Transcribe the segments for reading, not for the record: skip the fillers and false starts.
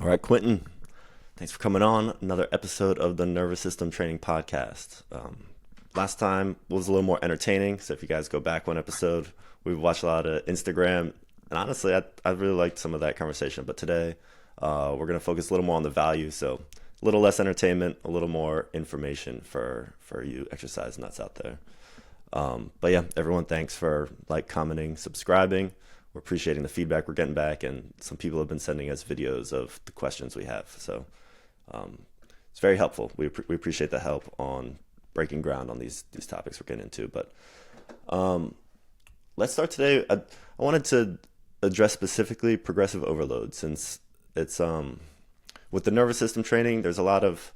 All right, Quintin, thanks for coming on. Another episode of the Nervous System Training Podcast. Last time was a little more entertaining, so if you guys go back one episode, we watched a lot of Instagram, and honestly, I really liked some of that conversation. But today, we're going to focus a little more on the value, so a little less entertainment, a little more information for you exercise nuts out there. But yeah, everyone, thanks for commenting, subscribing. We're appreciating the feedback we're getting back, and some people have been sending us videos of the questions we have. So it's very helpful. We appreciate the help on breaking ground on these topics we're getting into. But let's start today. I wanted to address specifically progressive overload, since it's with the nervous system training, there's a lot of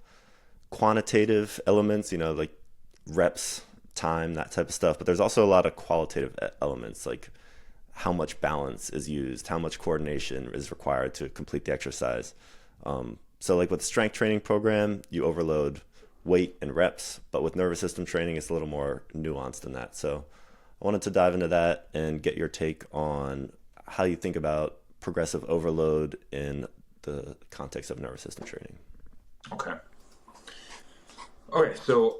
quantitative elements, like reps, time, that type of stuff. But there's also a lot of qualitative elements, like how much balance is used, how much coordination is required to complete the exercise. So like with the strength training program, you overload weight and reps, but with nervous system training, it's a little more nuanced than that. So I wanted to dive into that and get your take on how you think about progressive overload in the context of nervous system training. Okay. So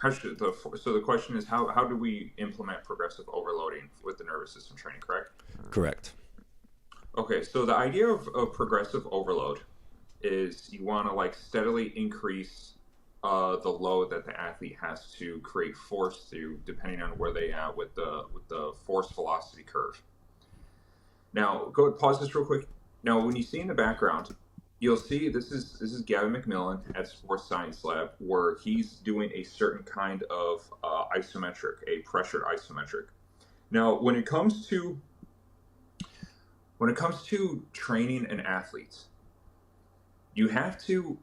the question is how do we implement progressive overloading with the nervous system training, correct? Correct. Okay, so the idea of progressive overload is you want to steadily increase the load that the athlete has to create force through, depending on where they at with the force velocity curve. Now, go ahead, pause this real quick. Now, when you see in the background, you'll see this is Gavin McMillan at Sports Science Lab, where he's doing a certain kind of isometric, a pressured isometric. Now, when it comes to training an athlete, you have to.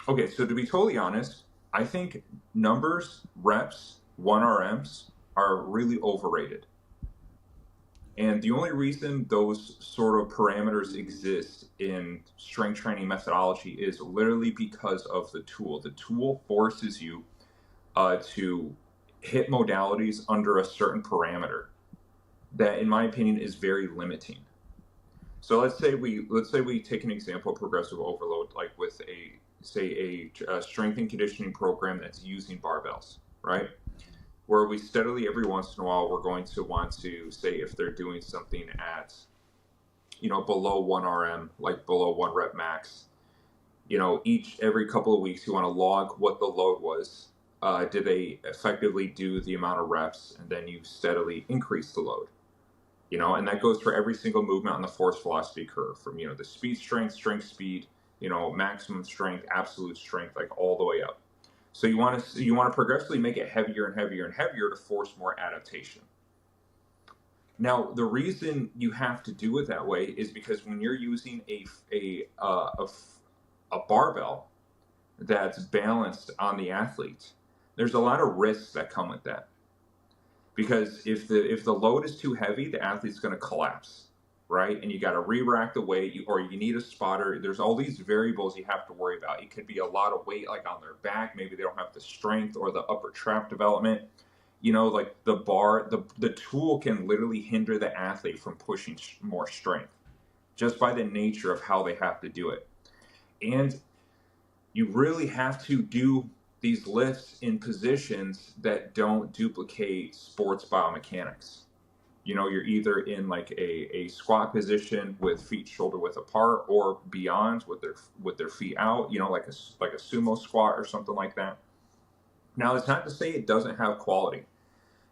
Okay, so to be totally honest, I think numbers, reps, 1RMs are really overrated. And the only reason those sort of parameters exist in strength training methodology is literally because of the tool. The tool forces you to hit modalities under a certain parameter that, in my opinion, is very limiting. So let's say we take an example of progressive overload, like with a strength and conditioning program that's using barbells, right? Where we steadily, every once in a while, we're going to want to say, if they're doing something at, below 1RM, like below 1 rep max, every couple of weeks, you want to log what the load was. Did they effectively do the amount of reps? And then you steadily increase the load, and that goes for every single movement on the force velocity curve, from, the speed, strength, speed, maximum strength, absolute strength, like all the way up. So you want to progressively make it heavier and heavier and heavier to force more adaptation. Now, the reason you have to do it that way is because when you're using a barbell that's balanced on the athlete, there's a lot of risks that come with that. Because if the load is too heavy, the athlete's going to collapse, right? And you got to re-rack the weight, or you need a spotter. There's all these variables you have to worry about. It could be a lot of weight, like on their back. Maybe they don't have the strength or the upper trap development. Like the bar, the tool can literally hinder the athlete from pushing more strength just by the nature of how they have to do it. And you really have to do these lifts in positions that don't duplicate sports biomechanics. You're either in like a squat position with feet shoulder width apart, or beyond with their feet out, like a sumo squat or something like that. Now, it's not to say it doesn't have quality.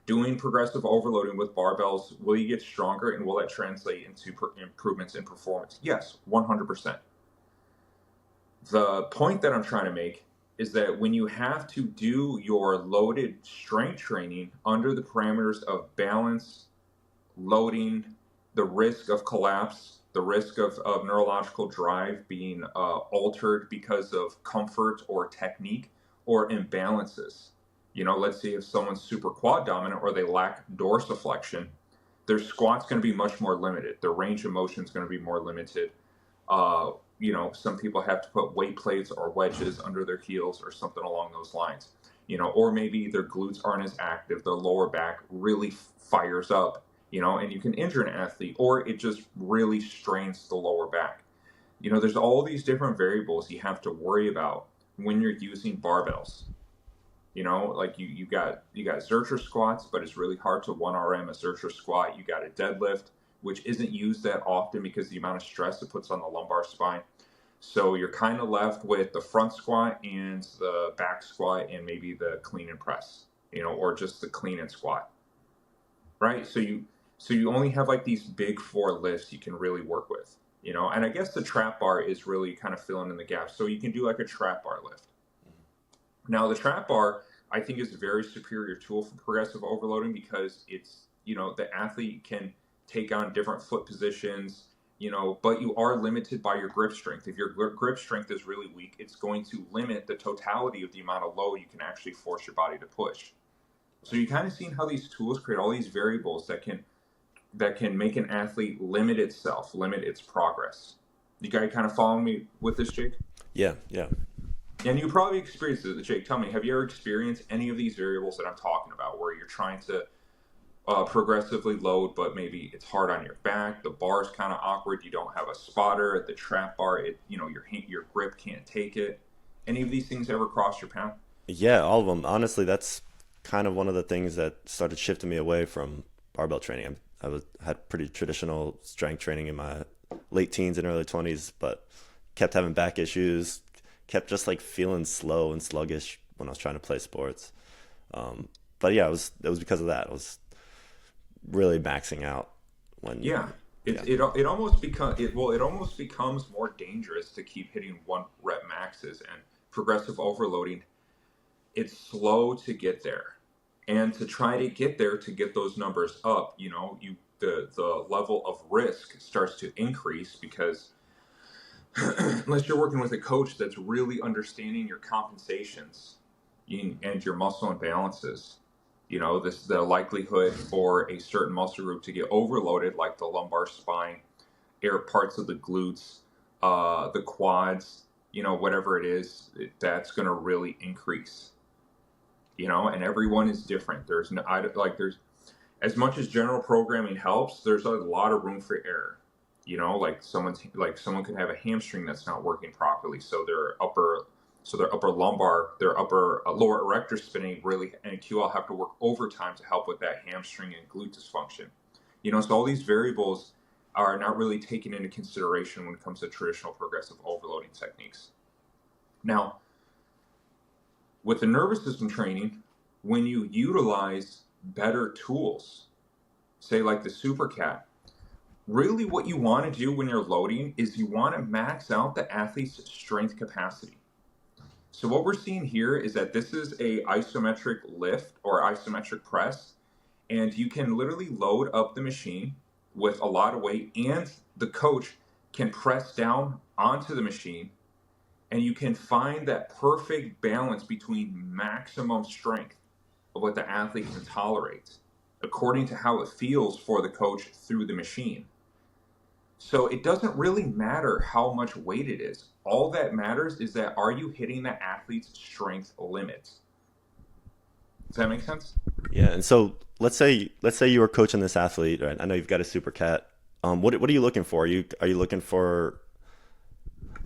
Doing progressive overloading with barbells, will you get stronger, and will that translate into improvements in performance? Yes, 100%. The point that I'm trying to make is that when you have to do your loaded strength training under the parameters of balance, loading, the risk of collapse, the risk of neurological drive being altered because of comfort or technique or imbalances. Let's say if someone's super quad dominant or they lack dorsiflexion, their squat's going to be much more limited. Their range of motion is going to be more limited. Some people have to put weight plates or wedges under their heels or something along those lines. Or maybe their glutes aren't as active. Their lower back really fires up, and you can injure an athlete, or it just really strains the lower back. There's all these different variables you have to worry about when you're using barbells. Like you got Zercher squats, but it's really hard to 1RM a Zercher squat. You got a deadlift, which isn't used that often because the amount of stress it puts on the lumbar spine. So you're kind of left with the front squat and the back squat and maybe the clean and press, or just the clean and squat, right? So you only have like these big 4 lifts you can really work with, and I guess the trap bar is really kind of filling in the gaps. So you can do like a trap bar lift. Now the trap bar, I think, is a very superior tool for progressive overloading because it's, the athlete can take on different foot positions, but you are limited by your grip strength. If your grip strength is really weak, it's going to limit the totality of the amount of load you can actually force your body to push. So you kind of seen how these tools create all these variables that can make an athlete limit itself, limit its progress. You guys kind of following me with this, Jake? Yeah. And you probably experienced it, Jake. Tell me, have you ever experienced any of these variables that I'm talking about, where you're trying to progressively load, but maybe it's hard on your back, the bar's kind of awkward, you don't have a spotter at the trap bar, your grip can't take it? Any of these things ever cross your path? Yeah, all of them. Honestly, that's kind of one of the things that started shifting me away from barbell training. Had pretty traditional strength training in my late teens and early 20s, but kept having back issues, kept just like feeling slow and sluggish when I was trying to play sports. But yeah, it was because of that. I was really maxing out when it almost becomes more dangerous to keep hitting 1 rep maxes, and progressive overloading, it's slow to get there, and to try to get there, to get those numbers up, the level of risk starts to increase because unless you're working with a coach that's really understanding your compensations and your muscle imbalances, the likelihood for a certain muscle group to get overloaded, like the lumbar spine, parts of the glutes, the quads, whatever it is, that's going to really increase. And everyone is different. There's as much as general programming helps, there's a lot of room for error. Someone could have a hamstring that's not working properly, so their upper lumbar, their lower erector spinning really, and QL have to work overtime to help with that hamstring and glute dysfunction. So all these variables are not really taken into consideration when it comes to traditional progressive overloading techniques. Now, with the nervous system training, when you utilize better tools, say like the SuperCat, really what you want to do when you're loading is you want to max out the athlete's strength capacity. So what we're seeing here is that this is a isometric lift or isometric press, and you can literally load up the machine with a lot of weight, and the coach can press down onto the machine, and you can find that perfect balance between maximum strength of what the athlete can tolerate according to how it feels for the coach through the machine. So it doesn't really matter how much weight it is. All that matters is that, are you hitting the athlete's strength limits? Does that make sense? Yeah, and so let's say you were coaching this athlete, right? I know you've got a SuperCat. What are you looking for? Are you looking for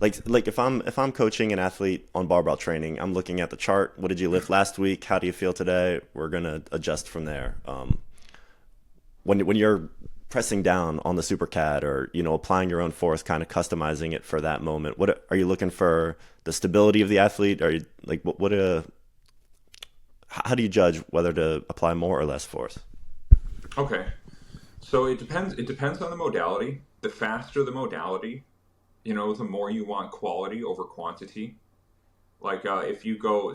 like if I'm coaching an athlete on barbell training, I'm looking at the chart. What did you lift last week? How do you feel today? We're gonna adjust from there. When you're pressing down on the SuperCat, or applying your own force, kind of customizing it for that moment, what are you looking for? The stability of the athlete? Are you like how do you judge whether to apply more or less force? Okay, so it depends on the modality. The faster the modality, the more you want quality over quantity. Like if you go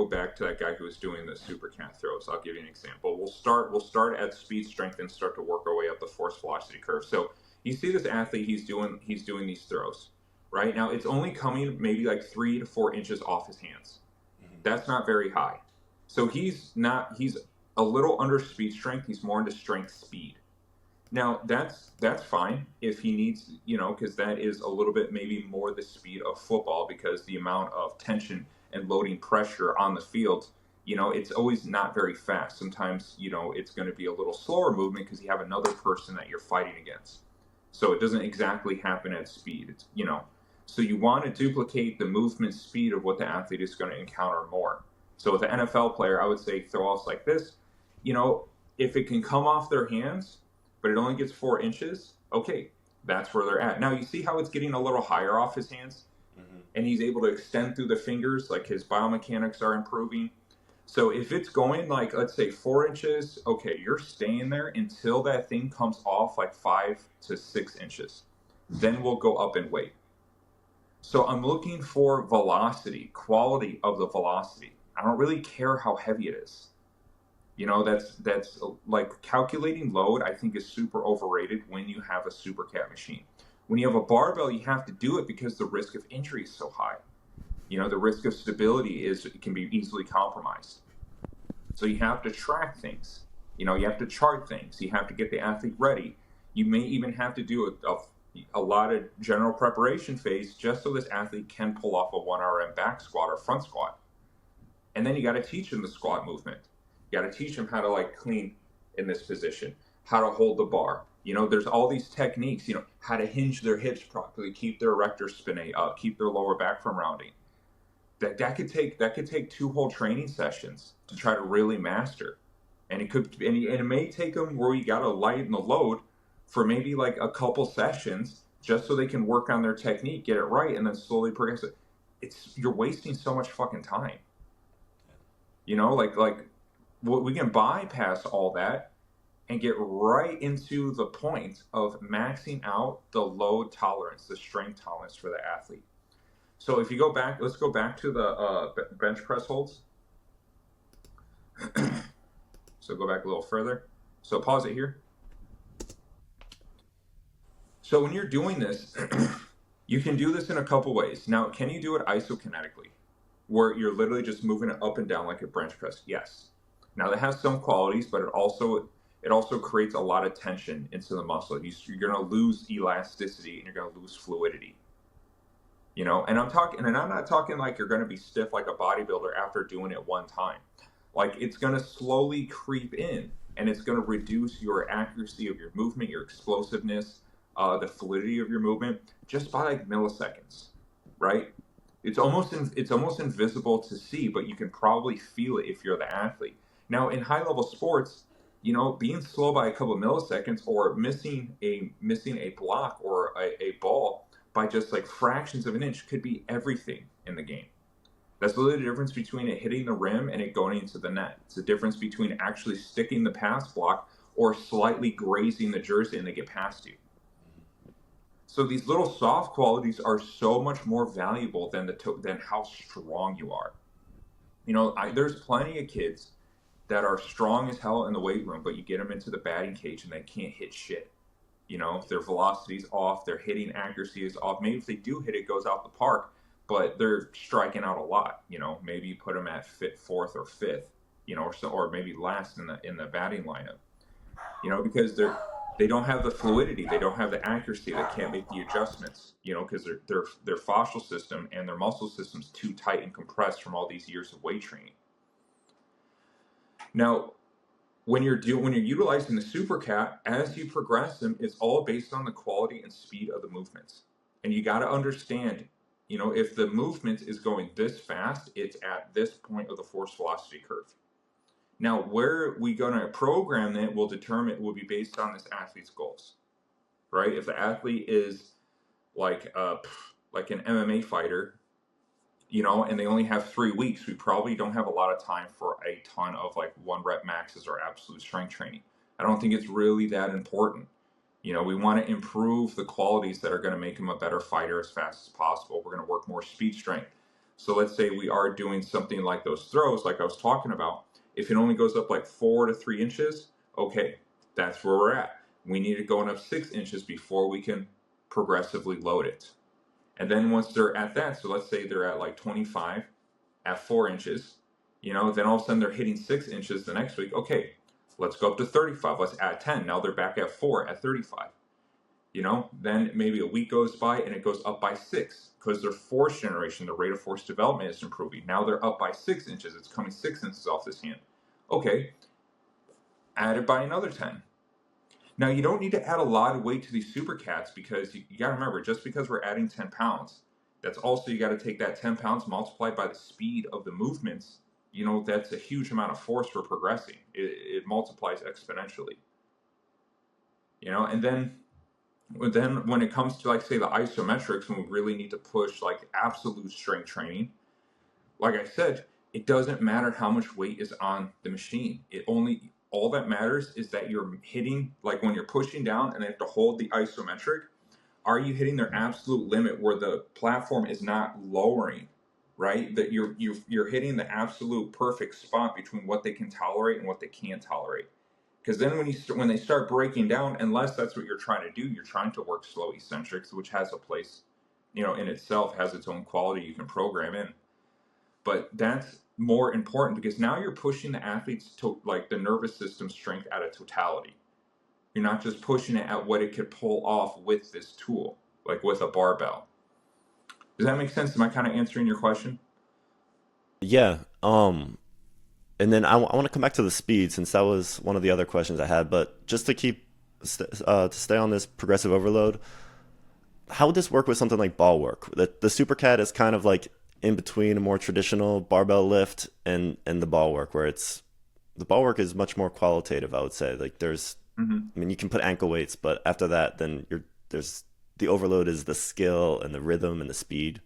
back to that guy who was doing the SuperCat throws. I'll give you an example. We'll start at speed strength and start to work our way up the force velocity curve. So you see this athlete, he's doing these throws. Right now, it's only coming maybe like 3 to 4 inches off his hands. That's not very high. So he's a little under speed strength. He's more into strength speed. Now that's fine if he needs, because that is a little bit maybe more the speed of football, because the amount of tension and loading pressure on the field it's always not very fast. Sometimes, it's going to be a little slower movement because you have another person that you're fighting against. So it doesn't exactly happen at speed. So you want to duplicate the movement speed of what the athlete is going to encounter more. So with an NFL player, I would say throw offs like this, if it can come off their hands, but it only gets 4 inches, okay, that's where they're at. Now you see how it's getting a little higher off his hands, and he's able to extend through the fingers, like his biomechanics are improving. So if it's going like, let's say 4 inches, okay, you're staying there until that thing comes off like 5 to 6 inches. Then we'll go up in weight. So I'm looking for velocity, quality of the velocity. I don't really care how heavy it is. That's like calculating load, I think is super overrated when you have a supercat machine. When you have a barbell, you have to do it because the risk of injury is so high. The risk of stability can be easily compromised. So you have to track things. You have to chart things. You have to get the athlete ready. You may even have to do a lot of general preparation phase just so this athlete can pull off a 1RM back squat or front squat. And then you got to teach them the squat movement. You got to teach them how to like clean in this position, how to hold the bar. There's all these techniques, how to hinge their hips properly, keep their erector spinae up, keep their lower back from rounding. That could take 2 whole training sessions to try to really master. And it may take them where you got to lighten the load for maybe like a couple sessions just so they can work on their technique, get it right, and then slowly progress it. You're wasting so much fucking time. Like we can bypass all that and get right into the point of maxing out the load tolerance, the strength tolerance for the athlete. So if you go back, let's go back to the bench press holds. So go back a little further. So pause it here. So when you're doing this, you can do this in a couple ways. Now, can you do it isokinetically, where you're literally just moving it up and down like a bench press? Yes. Now that has some qualities, but it also creates a lot of tension into the muscle. You're going to lose elasticity and you're going to lose fluidity. And I'm not talking like you're going to be stiff like a bodybuilder after doing it one time. Like it's going to slowly creep in, and it's going to reduce your accuracy of your movement, your explosiveness, the fluidity of your movement, just by like milliseconds, right? It's almost invisible to see, but you can probably feel it if you're the athlete. Now, in high level sports, being slow by a couple of milliseconds or missing a block or a ball by just like fractions of an inch could be everything in the game. That's really the difference between it hitting the rim and it going into the net. It's the difference between actually sticking the pass block or slightly grazing the jersey and they get past you. So these little soft qualities are so much more valuable than how strong you are. There's plenty of kids that are strong as hell in the weight room, but you get them into the batting cage and they can't hit shit. Their velocity's off, their hitting accuracy is off. Maybe if they do hit, it goes out the park, but they're striking out a lot. Maybe you put them at 4th or 5th, or maybe last in the batting lineup. Because they don't have the fluidity, they don't have the accuracy, they can't make the adjustments. Because their fascial system and their muscle system's too tight and compressed from all these years of weight training. Now, when you're utilizing the supercat, as you progress them, it's all based on the quality and speed of the movements. And you got to understand, if the movement is going this fast, it's at this point of the force velocity curve. Now, where we going to program it will be based on this athlete's goals, right? If the athlete is like an MMA fighter, and they only have 3 weeks, we probably don't have a lot of time for a ton of like 1 rep maxes or absolute strength training. I don't think it's really that important. We want to improve the qualities that are going to make him a better fighter as fast as possible. We're going to work more speed strength. So let's say we are doing something like those throws, like I was talking about. If it only goes up like 4 to 3 inches, okay, that's where we're at. We need it going up 6 inches before we can progressively load it. And then once they're at that, so let's say they're at like 25 at 4 inches, then all of a sudden they're hitting 6 inches the next week. Okay, let's go up to 35. Let's add 10. Now they're back at 4 at 35. Then maybe a week goes by and it goes up by 6 because their force generation, the rate of force development is improving. Now they're up by 6 inches. It's coming 6 inches off this hand. Okay, add it by another 10. Now you don't need to add a lot of weight to these supercats because you got to remember, just because we're adding 10 pounds, that's also, you got to take that 10 pounds multiplied by the speed of the movements. That's a huge amount of force for progressing. It multiplies exponentially. And then when it comes to, like, say, the isometrics, when we really need to push like absolute strength training, like I said, it doesn't matter how much weight is on the machine. All that matters is that you're hitting, like when you're pushing down and they have to hold the isometric, are you hitting their absolute limit where the platform is not lowering, right? That you're hitting the absolute perfect spot between what they can tolerate and what they can't tolerate. Because then when they start breaking down, unless that's what you're trying to do, you're trying to work slow eccentrics, which has a place, in itself, has its own quality you can program in. But that's more important because now you're pushing the athletes to, like, the nervous system strength at a totality. You're not just pushing it at what it could pull off with this tool, like with a barbell. Does that make sense? Am I kind of answering your question? Yeah. And then I want to come back to the speed since that was one of the other questions I had. But just to to stay on this progressive overload, how would this work with something like ball work? The supercat is kind of like in between a more traditional barbell lift and the ball work, where the ball work is much more qualitative, I would say. Like I mean, you can put ankle weights, but after that, then there's the overload is the skill and the rhythm and the speed.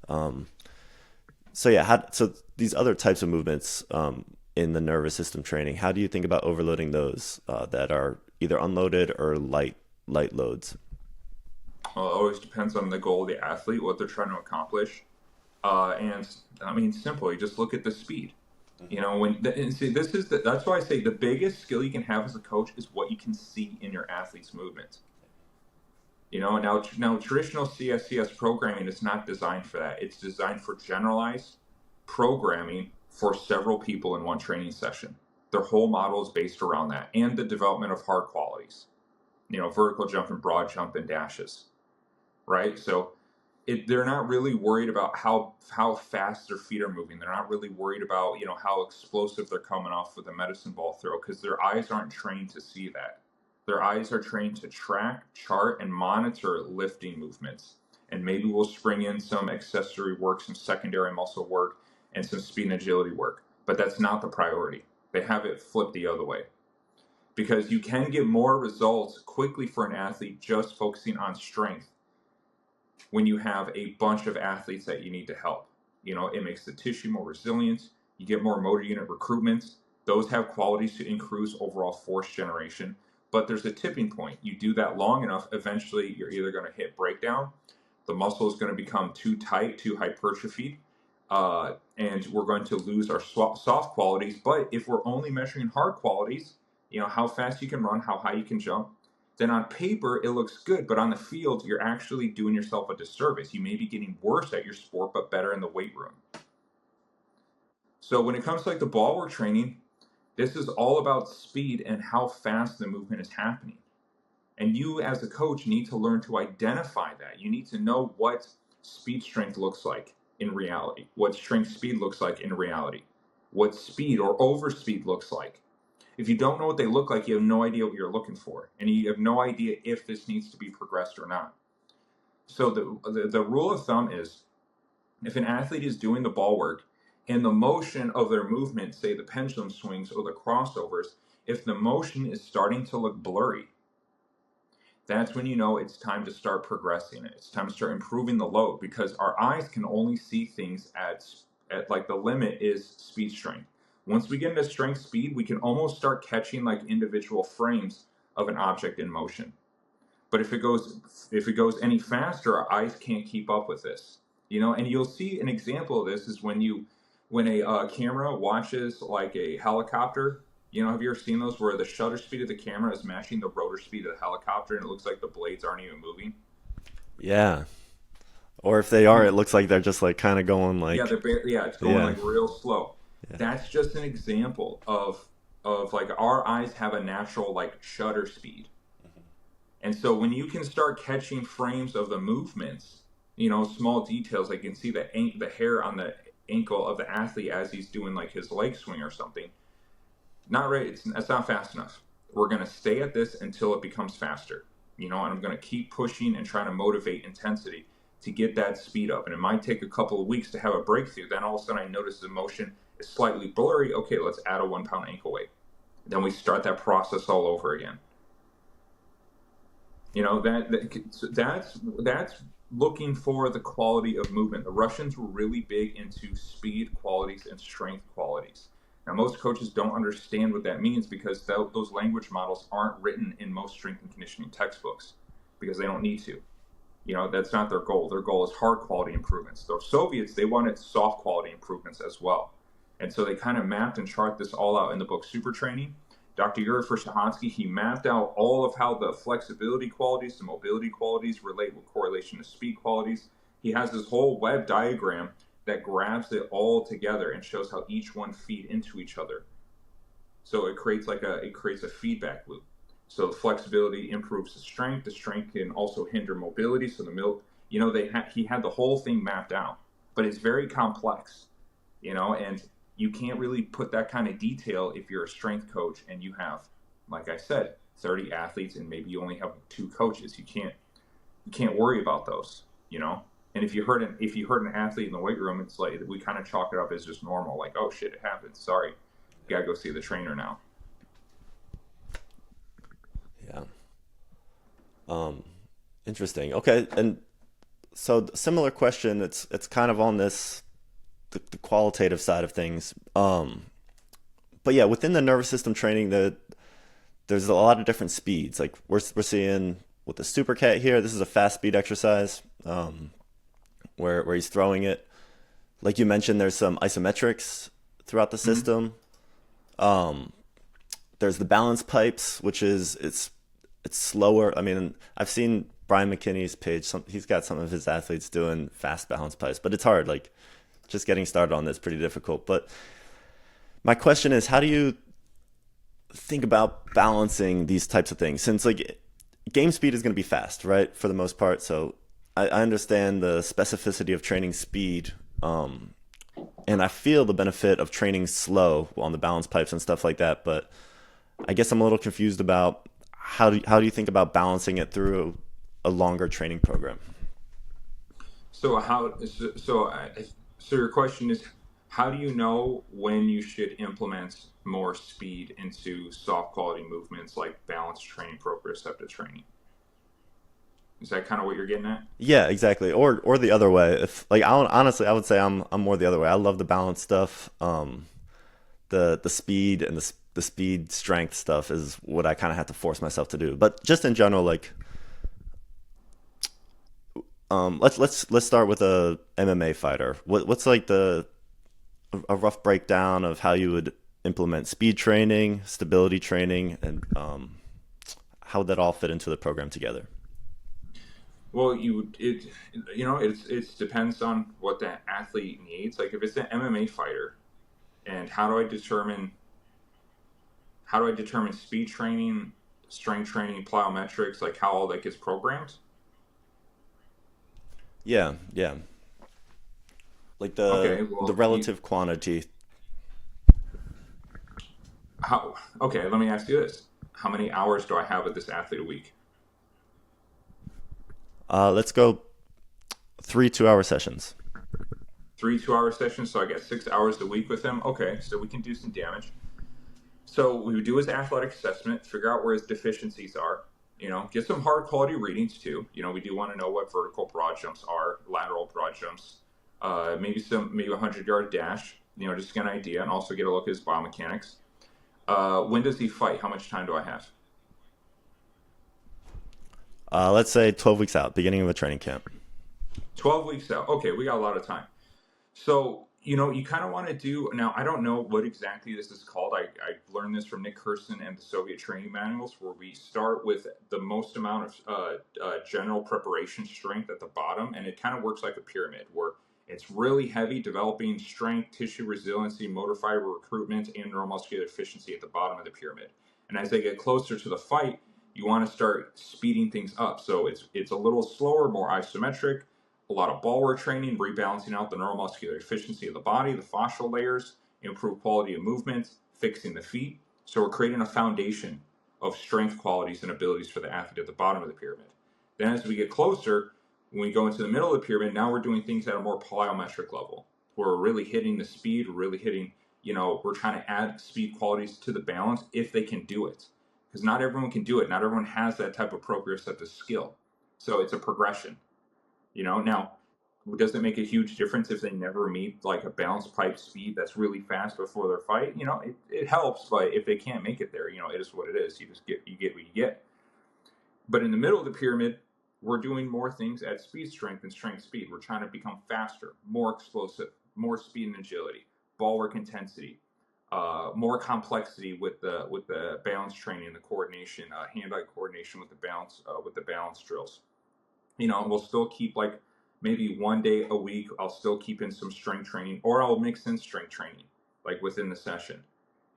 Um, so yeah, so these other types of movements in the nervous system training, how do you think about overloading those that are either unloaded or light loads? Well, it always depends on the goal of the athlete, what they're trying to accomplish. And I mean, simple. You just look at the speed. And see, that's why I say the biggest skill you can have as a coach is what you can see in your athlete's movement. Now traditional CSCS programming is not designed for that. It's designed for generalized programming for several people in one training session. Their whole model is based around that and the development of hard qualities. Vertical jump and broad jump and dashes, right? So they're not really worried about how fast their feet are moving. They're not really worried about how explosive they're coming off with a medicine ball throw, because their eyes aren't trained to see that. Their eyes are trained to track, chart, and monitor lifting movements. And maybe we'll spring in some accessory work, some secondary muscle work, and some speed and agility work. But that's not the priority. They have it flipped the other way. Because you can get more results quickly for an athlete just focusing on strength when you have a bunch of athletes that you need to help. It makes the tissue more resilient. You get more motor unit recruitment. Those have qualities to increase overall force generation. But there's a tipping point. You do that long enough, eventually you're either going to hit breakdown, the muscle is going to become too tight, too hypertrophied, and we're going to lose our soft qualities. But if we're only measuring hard qualities, how fast you can run, how high you can jump, then on paper it looks good, but on the field you're actually doing yourself a disservice. You may be getting worse at your sport, but better in the weight room. So when it comes to, like, the ball work training, this is all about speed and how fast the movement is happening. And you as a coach need to learn to identify that. You need to know what speed strength looks like in reality, what strength speed looks like in reality, what speed or overspeed looks like. If you don't know what they look like, you have no idea what you're looking for, and you have no idea if this needs to be progressed or not. So the rule of thumb is, if an athlete is doing the ball work and the motion of their movement, say the pendulum swings or the crossovers, if the motion is starting to look blurry, that's when you know it's time to start progressing it. It's time to start improving the load, because our eyes can only see things at like, the limit is speed strength. Once we get into strength speed, we can almost start catching, like, individual frames of an object in motion. But if it goes any faster, our eyes can't keep up with this. And you'll see an example of this is when a camera watches, like, a helicopter. Have you ever seen those where the shutter speed of the camera is matching the rotor speed of the helicopter, and it looks like the blades aren't even moving? Yeah. Or if they are, it looks like they're just like kind of going Yeah, like, it's going, yeah, like, real slow. yeah, That's just an example of like, our eyes have a natural, like, shutter speed. And so when you can start catching frames of the movements, small details, like you can see the hair on the ankle of the athlete as he's doing like his leg swing or something. Not right. That's not fast enough. We're going to stay at this until it becomes faster, and I'm going to keep pushing and trying to motivate intensity to get that speed up. And it might take a couple of weeks to have a breakthrough. Then all of a sudden I notice the motion is slightly blurry. Okay, let's add a 1 pound ankle weight. Then we start that process all over again. That's looking for the quality of movement. The Russians were really big into speed qualities and strength qualities. Now, most coaches don't understand what that means because those language models aren't written in most strength and conditioning textbooks because they don't need to. That's not their goal. Their goal is hard quality improvements. The Soviets, they wanted soft quality improvements as well. And so they kind of mapped and chart this all out in the book Super Training. Dr. Yuri Fascial, he mapped out all of how the flexibility qualities, the mobility qualities relate with correlation to speed qualities. He has this whole web diagram that grabs it all together and shows how each one feed into each other. So it creates a feedback loop. So the flexibility improves the strength. The strength can also hinder mobility. So he had the whole thing mapped out, but it's very complex, and you can't really put that kind of detail if you're a strength coach and you have, like I said, 30 athletes and maybe you only have 2 coaches. You can't worry about those, And if you hurt an athlete in the weight room, it's like we kind of chalk it up as just normal, like, oh shit, it happens. Sorry, you gotta go see the trainer now. Yeah. Interesting. Okay, and so similar question. It's kind of on the qualitative side of things. But yeah, within the nervous system training, there's a lot of different speeds. Like we're seeing with the super cat here. This is a fast speed exercise, where he's throwing it. Like you mentioned, there's some isometrics throughout the system. There's the balance pipes, which is it's slower. I mean, I've seen Brian McKinney's page. He's got some of his athletes doing fast balance pipes, but it's hard. Like just getting started on this is pretty difficult. But my question is, how do you think about balancing these types of things? Since like game speed is going to be fast, right, for the most part. So I understand the specificity of training speed, and I feel the benefit of training slow on the balance pipes and stuff like that. But I guess I'm a little confused about how do you think about balancing it through a longer training program? So your question is, how do you know when you should implement more speed into soft quality movements like balance training, proprioceptive training? Is that kind of what you're getting at? Yeah, exactly. Or the other way. If like honestly, I would say I'm more the other way. I love the balance stuff. The speed and the speed strength stuff is what I kind of have to force myself to do. But just in general, like let's start with a MMA fighter. What's like a rough breakdown of how you would implement speed training, stability training, and how would that all fit into the program together? Well, it depends on what that athlete needs. Like if it's an MMA fighter, and how do I determine speed training, strength training, plyometrics, like how all that gets programmed? Yeah, yeah. Like Okay, the well, relative quantity. okay, let me ask you this. How many hours do I have with this athlete a week? Let's go 3 2-hour sessions. 3 2-hour sessions, so I get 6 hours a week with them. Okay, so we can do some damage. So what we would do is athletic assessment, figure out where his deficiencies are, get some hard quality readings too. We do want to know what vertical broad jumps are, lateral broad jumps, maybe a 100-yard dash, just to get an idea, and also get a look at his biomechanics. When does he fight? How much time do I have? Let's say 12 weeks out, beginning of a training camp. 12 weeks out. Okay, we got a lot of time. So, you kind of want to do, now I don't know what exactly this is called. I learned this from Nick Kirsten and the Soviet training manuals, where we start with the most amount of general preparation strength at the bottom, and it kind of works like a pyramid, where it's really heavy, developing strength, tissue resiliency, motor fiber recruitment, and neuromuscular efficiency at the bottom of the pyramid. And as they get closer to the fight, you want to start speeding things up. So it's a little slower, more isometric, a lot of ball work training, rebalancing out the neuromuscular efficiency of the body, the fascial layers, improve quality of movement, fixing the feet. So we're creating a foundation of strength qualities and abilities for the athlete at the bottom of the pyramid. Then as we get closer, when we go into the middle of the pyramid, now we're doing things at a more plyometric level, where we're really hitting the speed, we're really hitting, we're trying to add speed qualities to the balance if they can do it. Because not everyone can do it. Not everyone has that type of proprioceptive skill. So it's a progression. Now, does it make a huge difference if they never meet like a balance pipe speed that's really fast before their fight? It helps, but if they can't make it there, it is what it is. You get what you get. But in the middle of the pyramid, we're doing more things at speed strength and strength speed. We're trying to become faster, more explosive, more speed and agility, ball work intensity, more complexity with the balance training, the coordination, hand-eye coordination with the balance drills. We'll still keep like maybe one day a week. I'll still keep in some strength training, or I'll mix in strength training like within the session.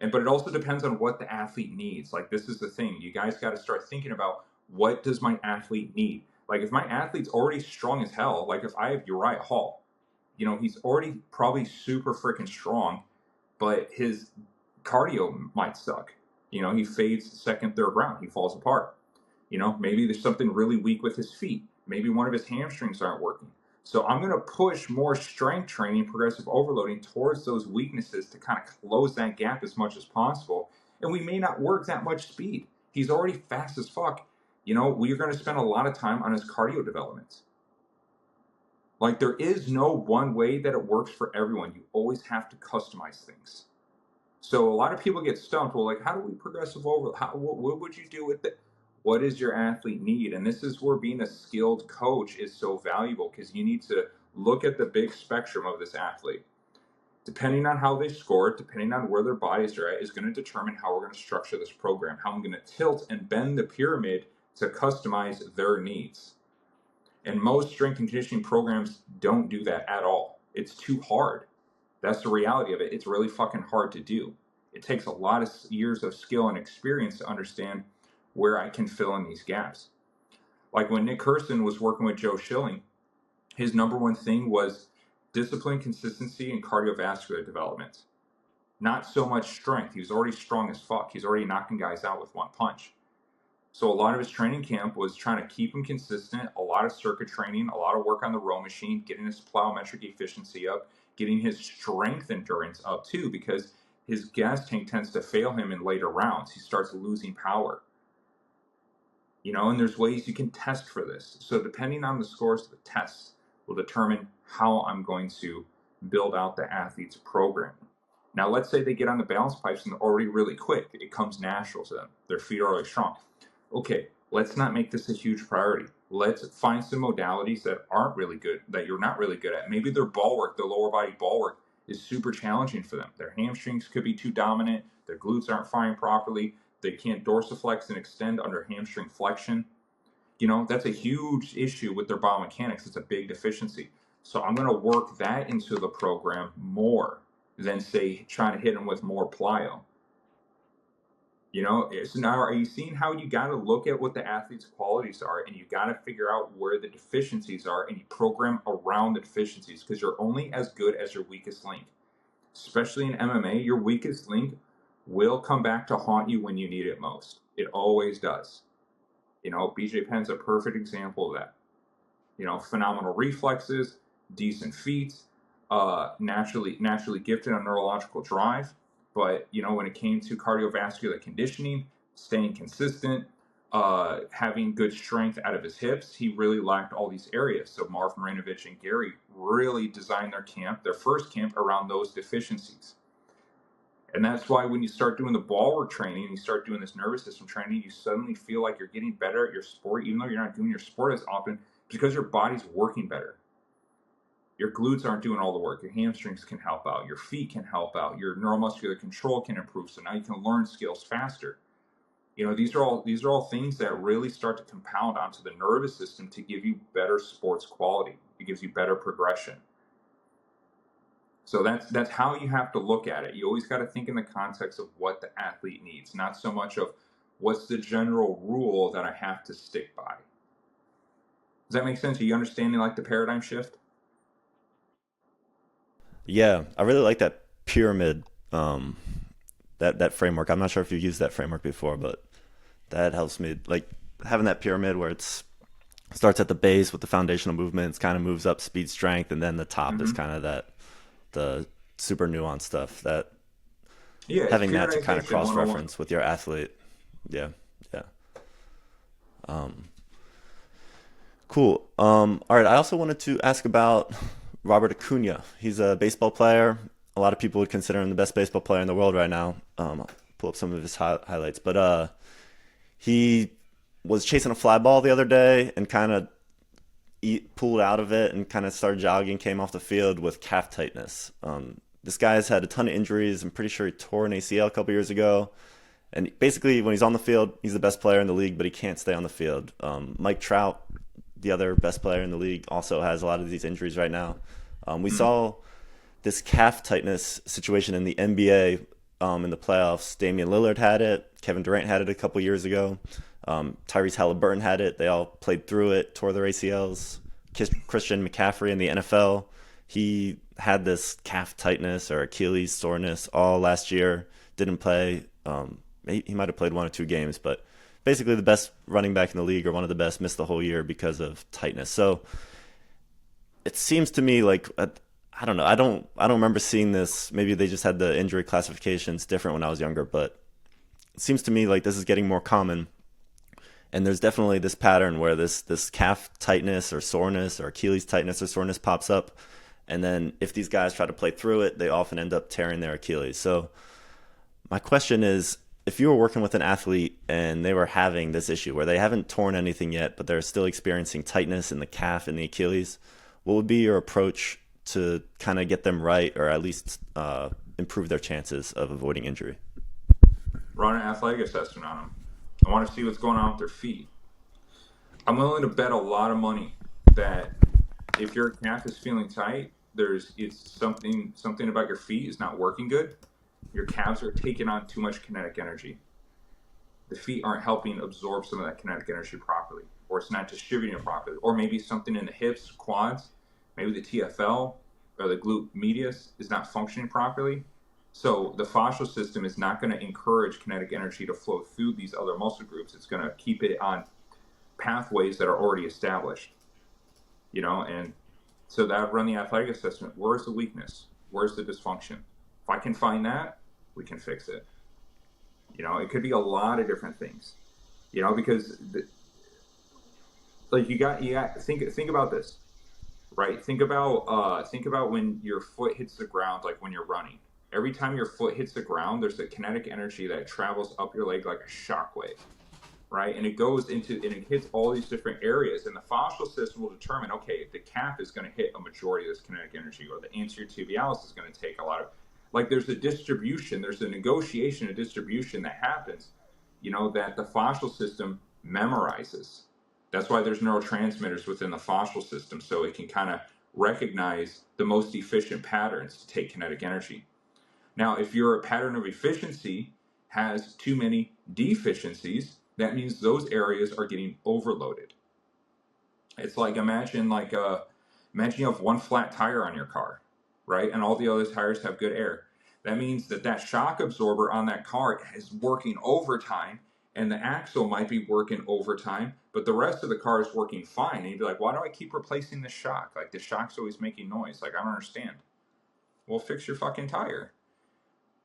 But it also depends on what the athlete needs. Like this is the thing, you guys got to start thinking about, what does my athlete need? Like if my athlete's already strong as hell, like if I have Uriah Hall, he's already probably super freaking strong, but his cardio might suck. He fades second, third round. He falls apart. Maybe there's something really weak with his feet. Maybe one of his hamstrings aren't working. So I'm going to push more strength training, progressive overloading towards those weaknesses to kind of close that gap as much as possible. And we may not work that much speed. He's already fast as fuck. We're going to spend a lot of time on his cardio development. Like there is no one way that it works for everyone. You always have to customize things. So a lot of people get stumped. Well, like, how do we progressive overload? What would you do with it? What does your athlete need? And this is where being a skilled coach is so valuable, because you need to look at the big spectrum of this athlete. Depending on how they score, depending on where their bodies are at, is going to determine how we're going to structure this program, how I'm going to tilt and bend the pyramid to customize their needs. And most strength and conditioning programs don't do that at all. It's too hard. That's the reality of it. It's really fucking hard to do. It takes a lot of years of skill and experience to understand where I can fill in these gaps. Like when Nick Kirsten was working with Joe Schilling, his number one thing was discipline, consistency, and cardiovascular development. Not so much strength. He was already strong as fuck. He's already knocking guys out with one punch. So a lot of his training camp was trying to keep him consistent, a lot of circuit training, a lot of work on the row machine, getting his plyometric efficiency up, getting his strength endurance up too, because his gas tank tends to fail him in later rounds. He starts losing power. And there's ways you can test for this. So depending on the scores of the tests will determine how I'm going to build out the athlete's program. Now, let's say they get on the balance pipes and they're already really quick. It comes natural to them. Their feet are already strong. Okay, let's not make this a huge priority. Let's find some modalities that aren't really good, that you're not really good at. Maybe their ball work, their lower body ball work is super challenging for them. Their hamstrings could be too dominant. Their glutes aren't firing properly. They can't dorsiflex and extend under hamstring flexion. That's a huge issue with their biomechanics. It's a big deficiency. So I'm going to work that into the program more than, say, trying to hit them with more plyo. So now, are you seeing how you got to look at what the athlete's qualities are, and you got to figure out where the deficiencies are, and you program around the deficiencies, because you're only as good as your weakest link. Especially in MMA, your weakest link will come back to haunt you when you need it most. It always does. BJ Penn's a perfect example of that. Phenomenal reflexes, decent feet, naturally gifted on neurological drive. But, when it came to cardiovascular conditioning, staying consistent, having good strength out of his hips, he really lacked all these areas. So Marv Marinovich and Gary really designed their first camp around those deficiencies. And that's why when you start doing the ball work training, you start doing this nervous system training, you suddenly feel like you're getting better at your sport, even though you're not doing your sport as often, because your body's working better. Your glutes aren't doing all the work. Your hamstrings can help out. Your feet can help out. Your neuromuscular control can improve. So now you can learn skills faster. These are all things that really start to compound onto the nervous system to give you better sports quality. It gives you better progression. So that's how you have to look at it. You always got to think in the context of what the athlete needs, not so much of What's the general rule that I have to stick by? Does that make sense? Are you understanding like the paradigm shift? Yeah, I really like that pyramid, um, that framework. I'm not sure if you've used that framework before, but that helps me like having that pyramid where it's starts at the base with the foundational movements, kind of moves up speed, strength, and then the top is Mm-hmm. kind of that the super nuanced stuff. That Yeah, it's having that to kind of periodization cross 101. reference with your athlete. Yeah, yeah. Cool. All right. I also wanted to ask about Robert Acuna. He's a baseball player. A lot of people would consider him the best baseball player in the world right now. I'll pull up some of his highlights, but he was chasing a fly ball the other day and kind of pulled out of it and kind of started jogging. Came off the field with calf tightness. This guy's had a ton of injuries. I'm pretty sure he tore an ACL a couple years ago. And basically, when he's on the field, he's the best player in the league, but he can't stay on the field. Mike Trout, the other best player in the league, also has a lot of these injuries right now. We Mm. saw this calf tightness situation in the NBA in the playoffs. Damian Lillard had it. Kevin Durant had it a couple years ago. Tyrese Halliburton had it. They all played through it, tore their ACLs. Christian McCaffrey in the NFL, he had this calf tightness or Achilles soreness all last year. Didn't play. He might have played 1 or 2 games, but basically the best running back in the league or one of the best missed the whole year because of tightness. So it seems to me like I don't know. I don't remember seeing this. Maybe they just had the injury classifications different when I was younger, but it seems to me like this is getting more common. And there's definitely this pattern where this calf tightness or soreness or Achilles tightness or soreness pops up, and then if these guys try to play through it, they often end up tearing their Achilles. So my question is, if you were working with an athlete and they were having this issue where they haven't torn anything yet, but they're still experiencing tightness in the calf and the Achilles, what would be your approach to kind of get them right or at least improve their chances of avoiding injury? Run an athletic assessment on them. I want to see what's going on with their feet. I'm willing to bet a lot of money that if your calf is feeling tight, it's something about your feet is not working good. Your calves are taking on too much kinetic energy. The feet aren't helping absorb some of that kinetic energy properly, or it's not distributing it properly, or maybe something in the hips, quads, maybe the TFL or the glute medius is not functioning properly. So the fascial system is not going to encourage kinetic energy to flow through these other muscle groups. It's going to keep it on pathways that are already established, and so that I'd run the athletic assessment. Where's the weakness? Where's the dysfunction? If I can find that, we can fix it. It could be a lot of different things, because like you got think about this, right? Think about when your foot hits the ground, like when you're running. Every time your foot hits the ground, there's a kinetic energy that travels up your leg like a shockwave, right? And it goes into and it hits all these different areas, and the fascial system will determine, okay, the calf is going to hit a majority of this kinetic energy, or the anterior tibialis is going to take a lot of. Like there's a distribution, there's a negotiation, a distribution that happens, that the fascial system memorizes. That's why there's neurotransmitters within the fascial system, so it can kind of recognize the most efficient patterns to take kinetic energy. Now, if your pattern of efficiency has too many deficiencies, that means those areas are getting overloaded. It's like imagine you have one flat tire on your car, right? And all the other tires have good air. That means that shock absorber on that car is working overtime, and the axle might be working overtime, but the rest of the car is working fine. And you'd be like, why do I keep replacing the shock? Like the shock's always making noise. Like I don't understand. Well, fix your fucking tire.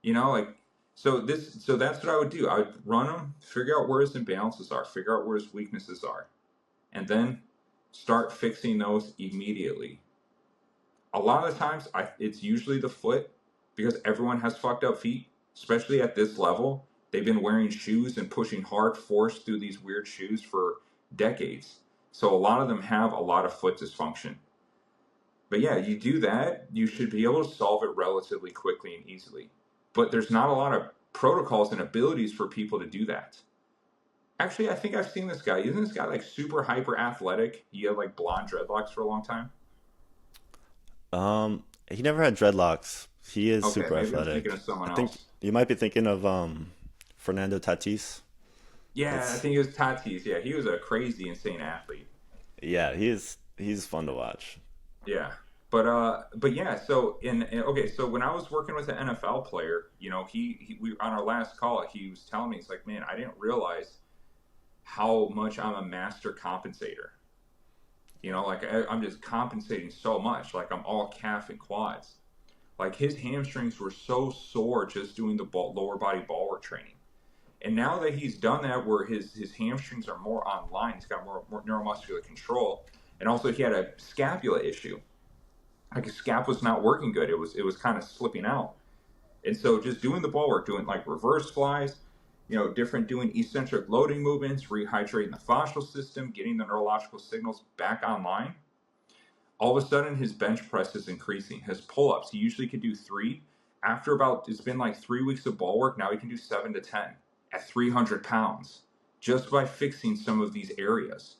Like so that's what I would do. I would run them, figure out where his imbalances are, figure out where his weaknesses are, and then start fixing those immediately. A lot of the times, it's usually the foot, because everyone has fucked up feet, especially at this level. They've been wearing shoes and pushing hard force through these weird shoes for decades. So a lot of them have a lot of foot dysfunction. But yeah, you do that, you should be able to solve it relatively quickly and easily. But there's not a lot of protocols and abilities for people to do that. Actually, I think I've seen this guy. Isn't this guy like super hyper athletic? He had like blonde dreadlocks for a long time. He never had dreadlocks. He is Okay, super maybe I'm thinking athletic. of someone I think else. you might be thinking of Fernando Tatis. Yeah, I It's think it was Tatis. Yeah, he was a crazy, insane athlete. yeah, he's fun to watch. Yeah. But yeah, so okay, so when I was working with an NFL player, you know, he we on our last call, he was telling me, he's like, man, I didn't realize how much I'm a master compensator. You know, like I'm just compensating so much, like I'm all calf and quads. Like his hamstrings were so sore just doing the lower body ball work training. And now that he's done that, where his hamstrings are more online, he's got more neuromuscular control, and also he had a scapula issue. Like his scap was not working good. It was kind of slipping out. And so just doing the ball work, doing like reverse flies, you know, different doing eccentric loading movements, rehydrating the fascial system, getting the neurological signals back online. All of a sudden, his bench press is increasing. His pull ups, he usually could do 3. After about, it's been like 3 weeks of ball work, now he can do 7 to 10 at 300 pounds just by fixing some of these areas.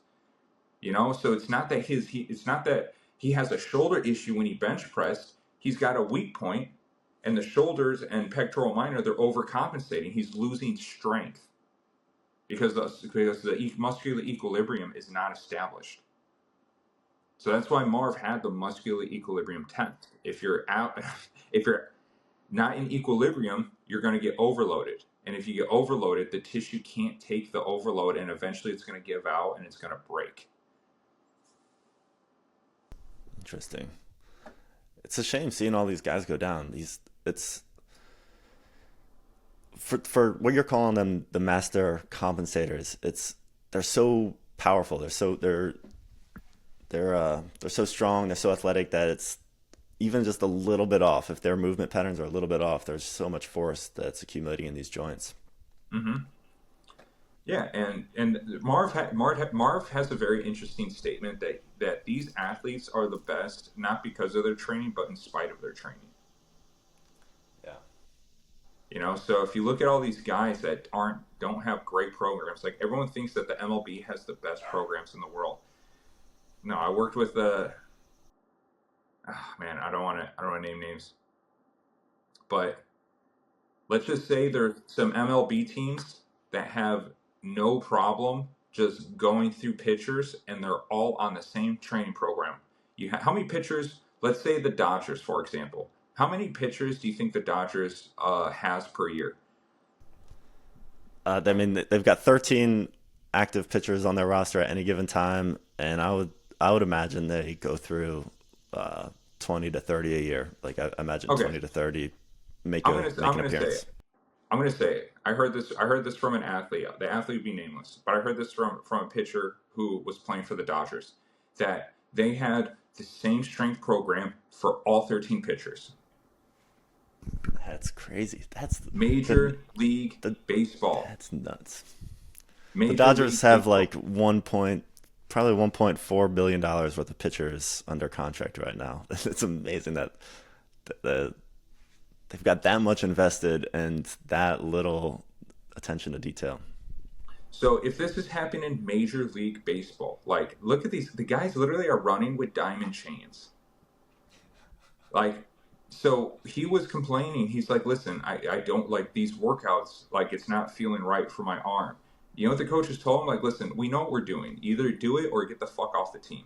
You know, so it's not that it's not that he has a shoulder issue when he bench pressed. He's got a weak point, and the shoulders and pectoral minor, they're overcompensating. He's losing strength because the muscular equilibrium is not established. So that's why Marv had the muscular equilibrium test. If you're out, if you're not in equilibrium, you're going to get overloaded. And if you get overloaded, the tissue can't take the overload, and eventually it's going to give out and it's going to break. Interesting. It's a shame seeing all these guys go down. It's for what you're calling them the master compensators. It's they're so powerful. They're so strong. They're so athletic that it's even just a little bit off. If their movement patterns are a little bit off, there's so much force that's accumulating in these joints. Mm-hmm. Yeah, and Marv has a very interesting statement that these athletes are the best not because of their training, but in spite of their training. Yeah. You know, so if you look at all these guys that don't have great programs, like everyone thinks that the MLB has the best programs in the world. No, I worked with man, I don't want to name names, but let's just say there's some MLB teams that have no problem just going through pitchers, and they're all on the same training program. How many pitchers? Let's say the Dodgers, for example. How many pitchers do you think the Dodgers has per year? I mean, they've got 13 active pitchers on their roster at any given time, and I would imagine they go through 20 to 30 a year. Like I imagine Okay, 20 to 30 I'm gonna make I'm an gonna say appearance. it. I'm gonna say it. I heard this from an athlete. The athlete would be nameless, but I heard this from a pitcher who was playing for the Dodgers, that they had the same strength program for all 13 pitchers. That's crazy. The Major League the Baseball. that's nuts. The Major Dodgers League have Baseball. like probably $1.4 billion worth of pitchers under contract right now. It's amazing that the they've got that much invested and that little attention to detail. So if this is happening in Major League Baseball, like look at these, the guys literally are running with diamond chains. Like, so he was complaining. He's like, listen, I don't like these workouts. Like, it's not feeling right for my arm. You know what the coaches told him? Like, listen, we know what we're doing. Either do it or get the fuck off the team.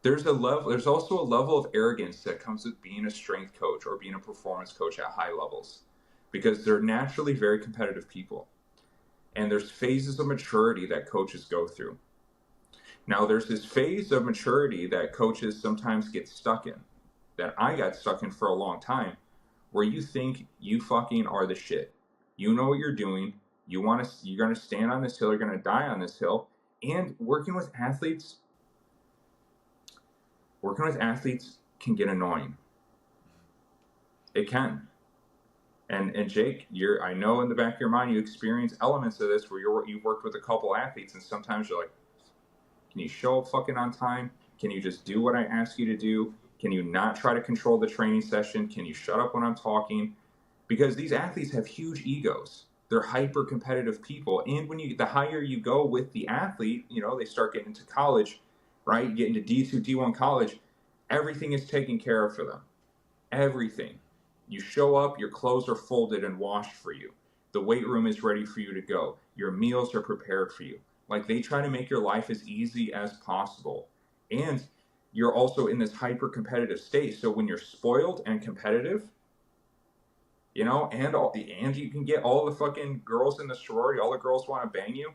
There's also a level of arrogance that comes with being a strength coach or being a performance coach at high levels, because they're naturally very competitive people. And there's phases of maturity that coaches go through. Now, there's this phase of maturity that coaches sometimes get stuck in, that I got stuck in for a long time, where you think you fucking are the shit. You know what you're doing. You're gonna stand on this hill. You're gonna die on this hill. And working with athletes can get annoying. It can. And Jake, I know in the back of your mind you experience elements of this where you've worked with a couple athletes, and sometimes you're like, can you show up fucking on time? Can you just do what I ask you to do? Can you not try to control the training session? Can you shut up when I'm talking? Because these athletes have huge egos. They're hyper competitive people. And the higher you go with the athlete, you know, they start getting into college, right? You get into D2, D1 college, everything is taken care of for them. Everything. You show up, your clothes are folded and washed for you. The weight room is ready for you to go. Your meals are prepared for you. Like, they try to make your life as easy as possible. And you're also in this hyper competitive state. So when you're spoiled and competitive, you know, and you can get all the fucking girls in the sorority, all the girls want to bang you,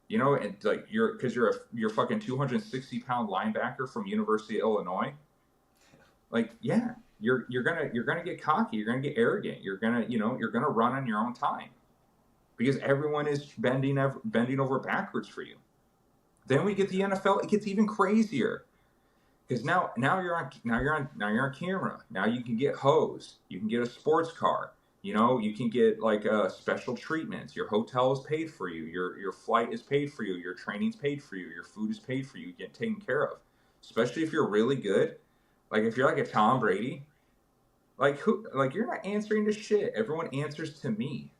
you know, and like you're fucking 260-pound linebacker from University of Illinois. Like, yeah, you're gonna get cocky, you're gonna get arrogant, you're gonna run on your own time because everyone is bending over backwards for you. Then we get the NFL. It gets even crazier because now you're on camera. Now you can get hosed. You can get a sports car. You know, you can get like special treatments. Your hotel is paid for you. Your flight is paid for you. Your training's paid for you. Your food is paid for you. You get taken care of. Especially if you're really good. Like if you're like a Tom Brady, like you're not answering to shit. Everyone answers to me.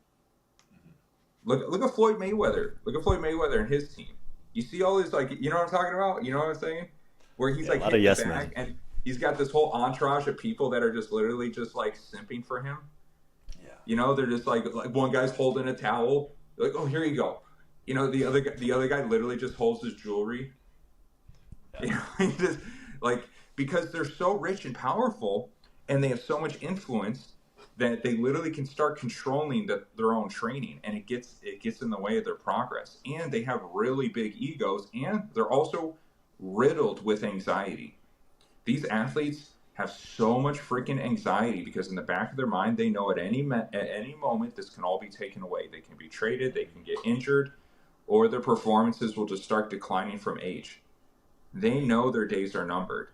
Look at Floyd Mayweather. Look at Floyd Mayweather and his team. You see all this, like, you know what I'm talking about? You know what I'm saying? Where he's like hitting the bag, and he's got this whole entourage of people that are just literally just like simping for him. Yeah. You know, they're just like one guy's holding a towel. They're like, oh, here you go. You know, the other guy literally just holds his jewelry. Yeah. You know, he just like, because they're so rich and powerful, and they have so much influence that they literally can start controlling their own training, and it gets in the way of their progress. And they have really big egos, and they're also riddled with anxiety. These athletes have so much freaking anxiety because in the back of their mind, they know at any moment this can all be taken away. They can be traded, they can get injured, or their performances will just start declining from age. They know their days are numbered.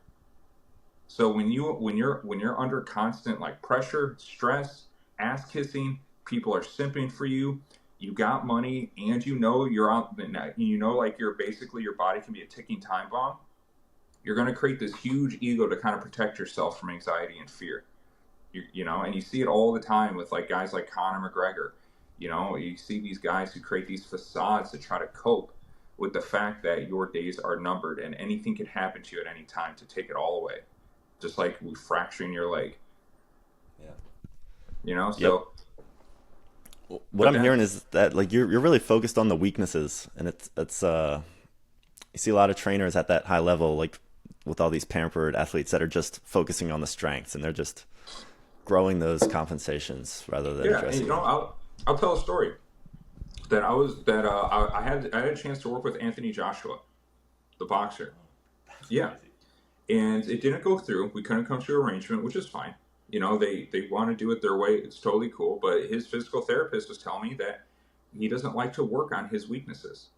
So when you're under constant like pressure, stress, ass kissing, people are simping for you, you got money, and you know you're out, you know, like you're basically, your body can be a ticking time bomb. You're going to create this huge ego to kind of protect yourself from anxiety and fear. You know, and you see it all the time with like guys like Conor McGregor. You know, you see these guys who create these facades to try to cope with the fact that your days are numbered and anything can happen to you at any time to take it all away. Just like fracturing your leg. Yeah. You know, so. Yep. What I'm hearing is that like you're really focused on the weaknesses, and it's you see a lot of trainers at that high level, like with all these pampered athletes that are just focusing on the strengths, and they're just growing those compensations rather than addressing. And, you know, I'll tell a story that I had a chance to work with Anthony Joshua, the boxer. Yeah. And it didn't go through. We couldn't come to an arrangement, which is fine. You know, they want to do it their way. It's totally cool. But his physical therapist was telling me that he doesn't like to work on his weaknesses.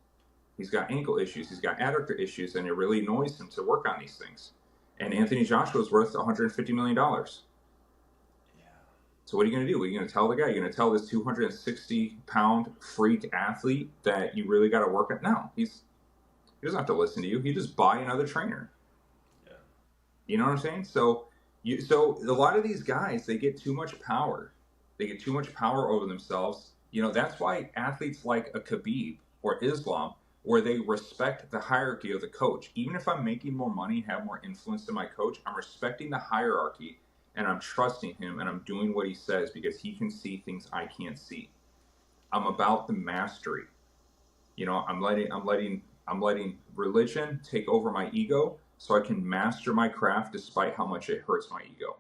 He's got ankle issues. He's got adductor issues. And it really annoys him to work on these things. And Anthony Joshua is worth $150 million. Yeah. So what are you going to do? What are you going to tell the guy? You're going to tell this 260-pound freak athlete that you really got to work at? No. He doesn't have to listen to you. He just buy another trainer. You know what I'm saying? So a lot of these guys, they get too much power. They get too much power over themselves. You know, that's why athletes like a Khabib or Islam, where they respect the hierarchy of the coach. Even if I'm making more money, have more influence than my coach, I'm respecting the hierarchy, and I'm trusting him, and I'm doing what he says because he can see things I can't see. I'm about the mastery. You know, I'm letting religion take over my ego, so I can master my craft despite how much it hurts my ego.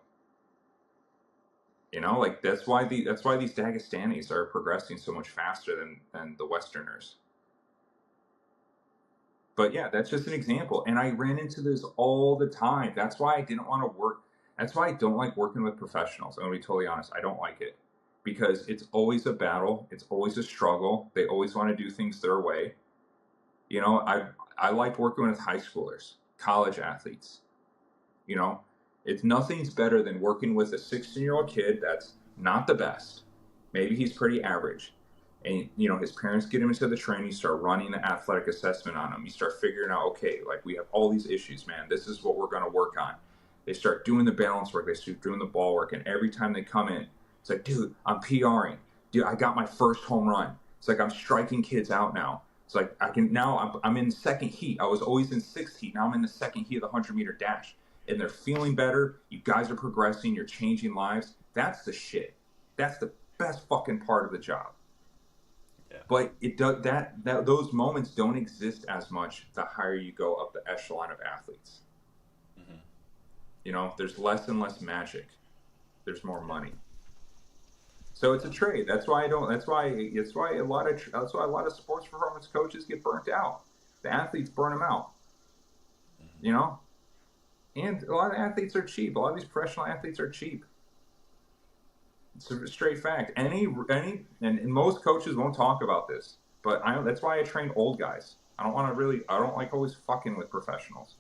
You know, like that's why these Dagestanis are progressing so much faster than the Westerners. But yeah, that's just an example. And I ran into this all the time. That's why I didn't want to work. That's why I don't like working with professionals. I'm going to be totally honest. I don't like it because it's always a battle. It's always a struggle. They always want to do things their way. You know, I liked working with high schoolers, college athletes. You know, nothing's better than working with a 16-year-old kid that's not the best. Maybe he's pretty average. And, you know, his parents get him into the training, start running the athletic assessment on him. You start figuring out, okay, like we have all these issues, man. This is what we're going to work on. They start doing the balance work. They start doing the ball work. And every time they come in, it's like, dude, I'm PRing. Dude, I got my first home run. It's like I'm striking kids out now. It's like I'm in second heat. I was always in sixth heat. Now I'm in the second heat of the 100-meter dash. And they're feeling better. You guys are progressing. You're changing lives. That's the shit. That's the best fucking part of the job. Yeah. But it does that those moments don't exist as much the higher you go up the echelon of athletes. Hmm. You know, there's less and less magic. There's more Yeah. money. So it's a Yeah. trade. That's why I don't. That's why a lot of sports performance coaches get burnt out. The athletes burn them out. Hmm. You know, and a lot of athletes are cheap. A lot of these professional athletes are cheap. It's a straight fact. And most coaches won't talk about this, but that's why I train old guys. I don't like always fucking with professionals.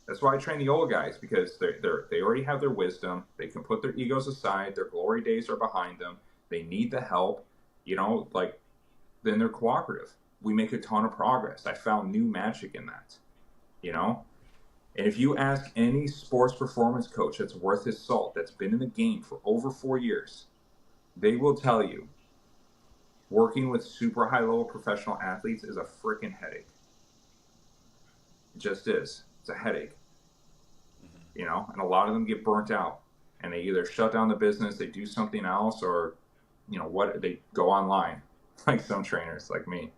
That's why I train the old guys, because they already have their wisdom. They can put their egos aside. Their glory days are behind them. They need the help. You know, like, then they're cooperative. We make a ton of progress. I found new magic in that. You know, and if you ask any sports performance coach that's worth his salt, that's been in the game for over 4 years, they will tell you working with super high level professional athletes is a freaking headache. It just is. It's a headache, Hmm. you know, and a lot of them get burnt out and they either shut down the business, they do something else, or, you know, what, they go online, like some trainers like me.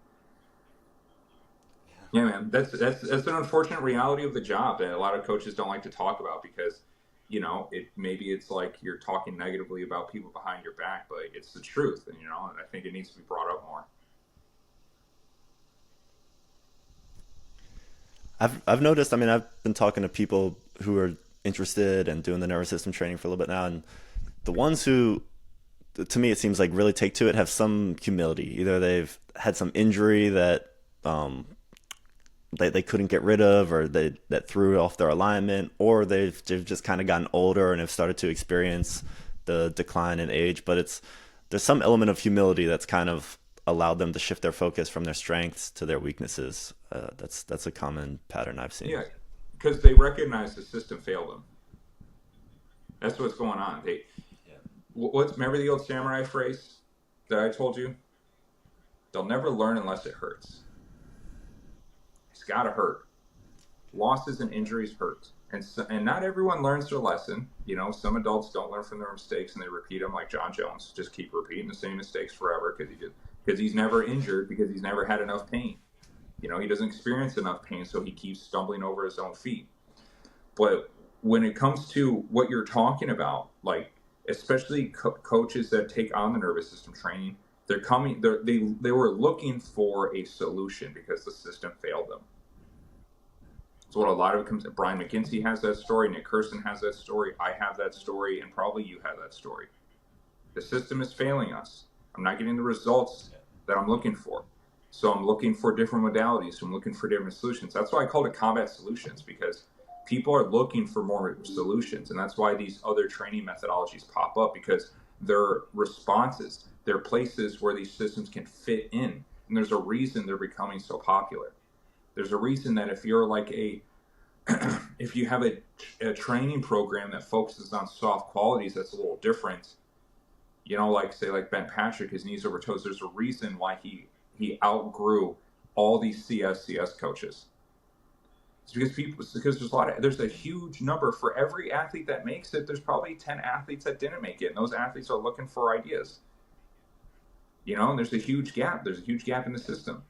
Yeah, man, that's an unfortunate reality of the job that a lot of coaches don't like to talk about, because, you know, maybe it's like you're talking negatively about people behind your back, but it's the truth, and, you know, and I think it needs to be brought up more. I've noticed. I mean, I've been talking to people who are interested and doing the nervous system training for a little bit now, and the ones who, to me, it seems like really take to it have some humility. Either they've had some injury that um, they couldn't get rid of, or that threw off their alignment, or they've just kind of gotten older and have started to experience the decline in age. But there's some element of humility that's kind of allowed them to shift their focus from their strengths to their weaknesses. That's a common pattern I've seen. Yeah, because they recognize the system failed them. That's what's going on. Remember the old samurai phrase that I told you? They'll never learn unless it hurts. It's got to hurt. Losses and injuries hurt, and not everyone learns their lesson. You know, some adults don't learn from their mistakes and they repeat them, like John Jones. Just keep repeating the same mistakes forever because he's never injured, because he's never had enough pain. You know, he doesn't experience enough pain, so he keeps stumbling over his own feet. But when it comes to what you're talking about, like, especially coaches that take on the nervous system training, they were looking for a solution because the system failed them. So what a lot of it comes. Brian McKinsey has that story. Nick Kirsten has that story. I have that story, and probably you have that story. The system is failing us. I'm not getting the results that I'm looking for. So I'm looking for different modalities. So I'm looking for different solutions. That's why I call it combat solutions, because people are looking for more solutions. And that's why these other training methodologies pop up, because they're responses. They're places where these systems can fit in. And there's a reason they're becoming so popular. There's a reason that if you're like if you have a training program that focuses on soft qualities, that's a little different. You know, like, say, like Ben Patrick, his knees over toes. There's a reason why he outgrew all these CS coaches. It's because there's a huge number for every athlete that makes it. There's probably 10 athletes that didn't make it, and those athletes are looking for ideas. You know, and there's a huge gap. There's a huge gap in the system.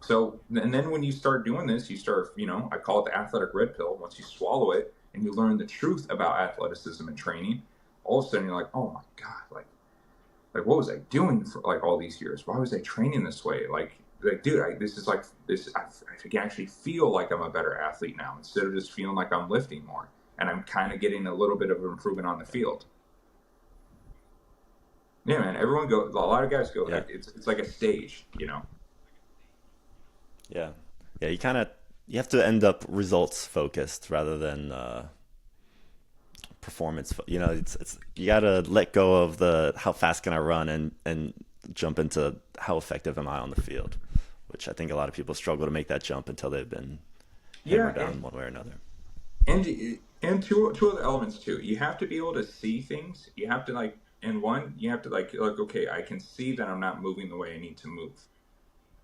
So, and then when you start doing this, you start, you know, I call it the athletic red pill. Once you swallow it and you learn the truth about athleticism and training, all of a sudden you're like, oh my God, like what was I doing for like all these years? Why was I training this way? Like, dude, this is like this. I can actually feel like I'm a better athlete now, instead of just feeling like I'm lifting more, and I'm kind of getting a little bit of improvement on the field. Yeah, man. A lot of guys go. Yeah. It's like a stage, you know. Yeah. Yeah. You have to end up results focused rather than performance. You know, it's you gotta let go of the how fast can I run and jump into how effective am I on the field, which I think a lot of people struggle to make that jump until they've been Yeah, hammered down one way or another. and two other elements too. You have to be able to see things. You have to like, and one, you have to like, okay, I can see that I'm not moving the way I need to move.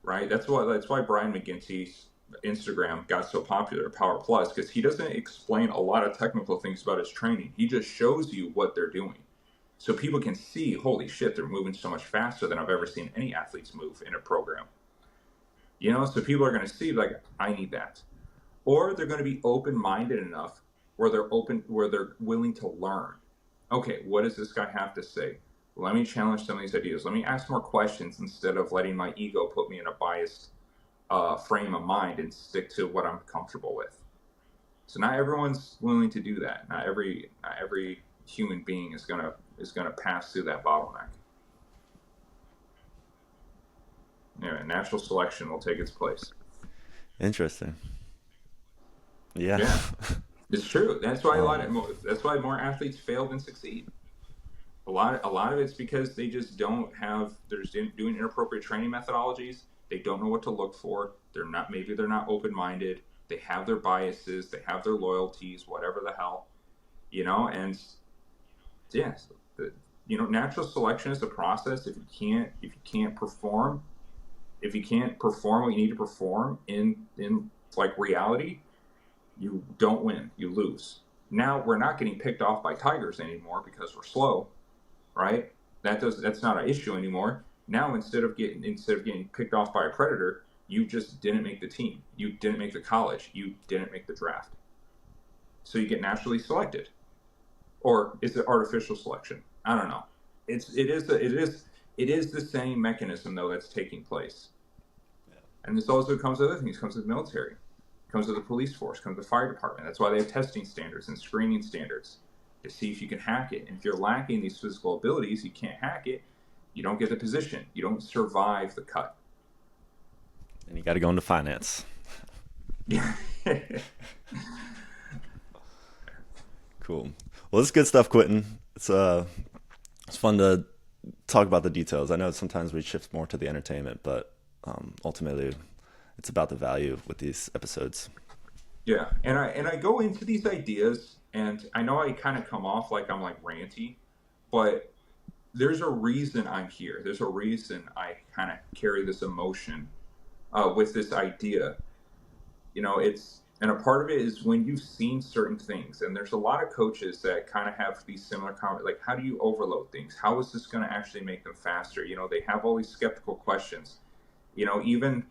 Right. That's why Brian McGinty's Instagram got so popular, Power Plus, because he doesn't explain a lot of technical things about his training. He just shows you what they're doing. So people can see, holy shit, they're moving so much faster than I've ever seen any athletes move in a program. So people are going to see, like, I need that. Or they're going to be open-minded enough where they're willing to learn. Okay, what does this guy have to say? Let me challenge some of these ideas. Let me ask more questions instead of letting my ego put me in a biased frame of mind and stick to what I'm comfortable with. So not everyone's willing to do that. Not every human being is gonna pass through that bottleneck. Anyway, natural selection will take its place. Interesting. Yeah. Yeah, it's true. That's why that's why more athletes fail than succeed. A lot of it's because they just don't have. They're doing inappropriate training methodologies. They don't know what to look for. Maybe they're not open-minded. They have their biases. They have their loyalties. Whatever the hell, And yes, natural selection is the process. If you can't perform what you need to perform in like reality, you don't win. You lose. Now we're not getting picked off by tigers anymore because we're slow. Right? That's not an issue anymore. Now instead of getting picked off by a predator, you just didn't make the team. You didn't make the college. You didn't make the draft. So you get naturally selected. Or is it artificial selection? I don't know. It is the same mechanism though that's taking place. Yeah. And this also comes with other things. It comes with the military. It comes with the police force, comes with the fire department. That's why they have testing standards and screening standards to see if you can hack it. And if you're lacking these physical abilities, you can't hack it, you don't get the position. You don't survive the cut. And you got to go into finance. Cool. Well, this is good stuff, Quintin. It's fun to talk about the details. I know sometimes we shift more to the entertainment, but ultimately it's about the value with these episodes. Yeah, and I go into these ideas, and I know I kind of come off like I'm like ranty, but there's a reason I'm here. There's a reason I kind of carry this emotion with this idea. And a part of it is when you've seen certain things, and there's a lot of coaches that kind of have these similar comments, like, how do you overload things? How is this going to actually make them faster? They have all these skeptical questions. Even